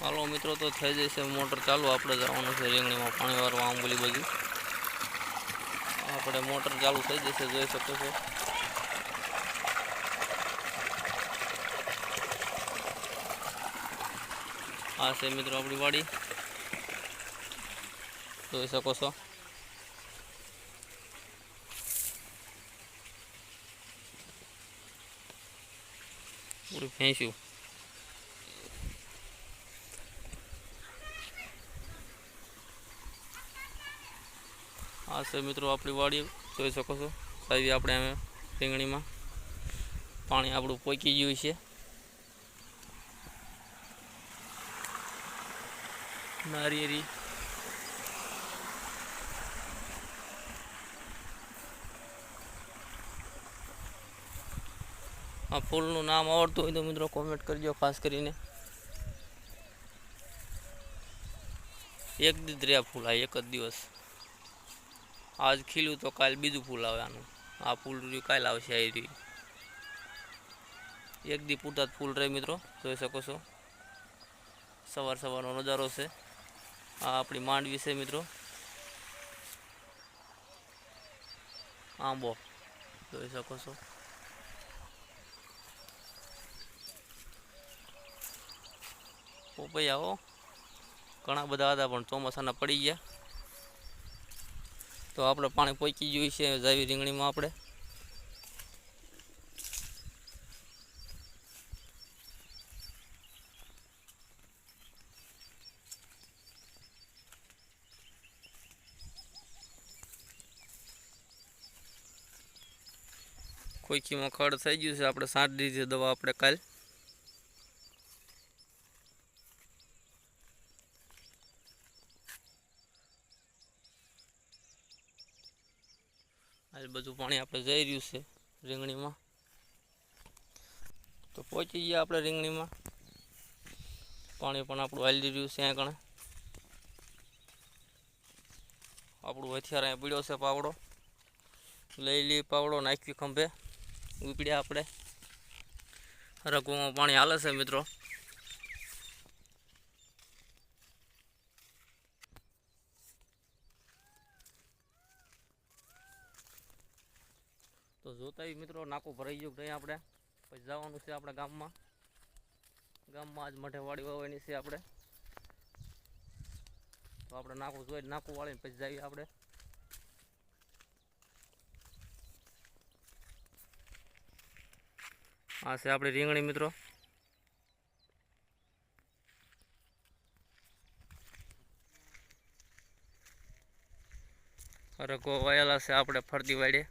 હાલો મિત્રો, તો થઈ જશે મોટર ચાલુ. આપણે જવાનું છે રીંગણીમાં પાણી વારવા, આંબોલી બાજુ. આપણે મોટર ચાલુ થઈ જશે, જોઈ શકો છો. આ છે મિત્રો આપણી વાડી, જોઈ શકો છો. પૂરી ભેંસ્યું. આ છે મિત્રો આપણી વાડી, જોઈ શકો છો. સાહેબ આપણે અમે રીંગણીમાં પાણી આપણું પોકી ગયું છે. નારિયેરી આ ફૂલનું નામ આવડતું હોય તો મિત્રો કોમેન્ટ કરજો ખાસ કરીને. એક દી રહ્યા ફૂલ, આ એક જ દિવસ. આજ ખીલ્યું તો કાલ બીજું ફૂલ આવે આનું. આ ફૂલ રહ્યું કાલ આવશે. આ રહ્યું એક દી પૂરતા ફૂલ રહે મિત્રો, જોઈ શકો છો. સવાર સવારનો નજારો છે. આ આપણી માંડવી છે મિત્રો, આંબો જોઈ શકો છો. પોપૈયા ઘણા બધા હતા પણ ચોમાસાના પડી ગયા. તો આપણે પાણી પોકી ગયું છે જાવી રીંગણીમાં. આપણે ખોખીમાં ખડ થઈ ગયું છે. આપણે છાંટી દીધી દવા આપણે કાલ. આ બધું પાણી આપણે જઈ રહ્યું છે રીંગણીમાં. તો પહોંચી ગયા આપણે રીંગણીમાં. પાણી પણ આપણું હાલી રહ્યું છે. અહીંયા કણે આપણું હથિયાર અહીંયા પીડ્યો છે, પાવડો લઈ લઈ. પાવડો નાખી ખંભે, ઉપડ્યા આપણે. રઘુમાં પાણી હાલે છે મિત્રો. તો જોતા મિત્રો નાકું ભરાઈ ગયું નહીં. આપણે પછી જવાનું છે આપણે ગામમાં. ગામમાં આજ મઢે વાડી વાવવાની છે આપણે. તો આપણે નાકું જોઈ નાકું વાળીને પછી જઈએ આપણે. આ છે આપણી રીંગણી મિત્રો. રઘો વાયેલા છે આપણે ફરતી વાડે.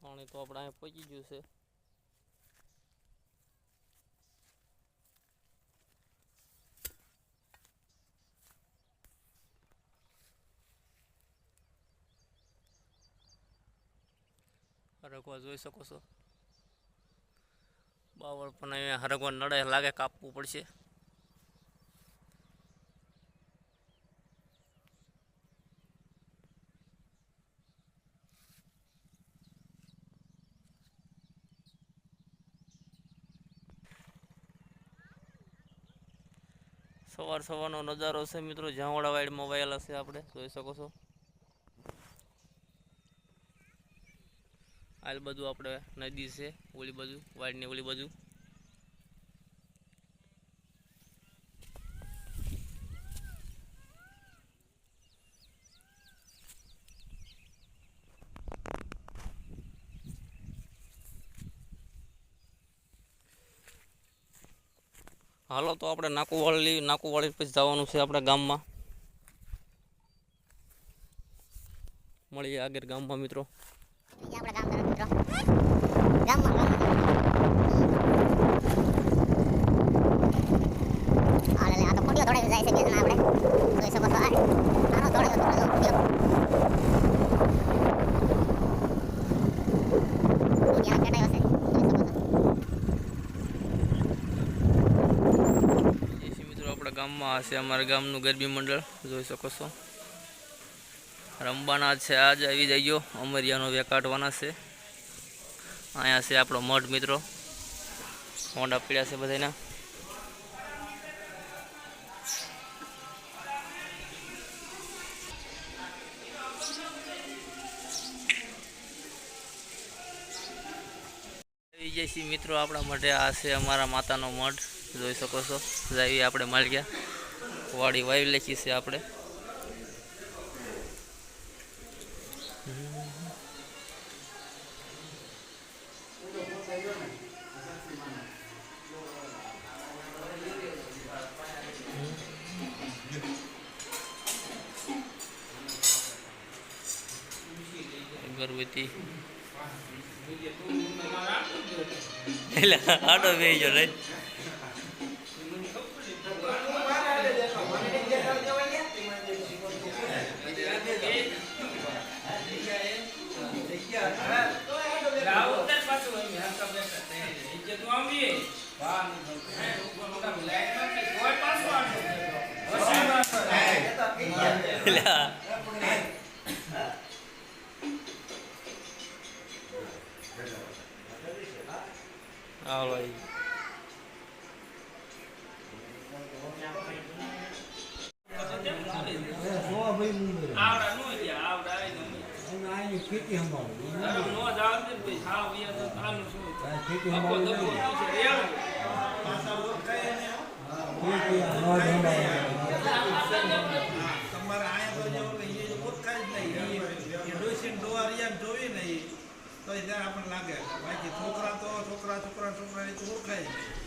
પાણી તો આપણે અહીંયા પહોંચી ગયું છે. હરગવા જોઈ શકો છો. બાવળ પણ અહીંયા હરગવા નડે લાગે, કાપવું પડશે. સવાર સવારનો નજારો છે મિત્રો. જાંવાળા વાડમાં વાયેલા છે આપણે, જોઈ શકો છો. આ બધું આપણે નદી છે, ઓલી બાજુ વાડની ઓલી બાજુ. હાલો તો આપણે નાકું વાળી પછી જવાનું છે આપણે ગામમાં. મળીએ આગળ ગામમાં મિત્રો. આપણે ગામ તરફ મિત્રો. ગામમાં આ તો ખોટીઓ દોડાવી જાય છે બે જણા. આપણે જોઈ શકો છો. આનો દોડ્યો ખોટીઓ. ત્યાં કેટાયો છે, જોઈ શકો છો. મિત્રો આપણા ગામમાં આ છે અમારા ગામનું ગરબી મંડળ, જોઈ શકો છો. રમવાના છે આજ, આવી જઈજો. અમરિયાનો વે કાઢવાના છે. અહીંયા છે આપણો મઢ મિત્રો, મોઢા પીળ્યા છે બધાના. જય શ્રી મિત્રો, આપણા માટે આ છે અમારા માતાનો મઢ, જોઈ શકો છો. જાવી આપણે મળી ગયા, વાડી વાવી લખી છે આપણે. અગરબત્તી એટલે આડો બેહી ગયો લઈ. હા ભાઈ, તો આપણને લાગે બાકી છોકરા તો છોકરા છોકરા છોકરા ઓળખાય.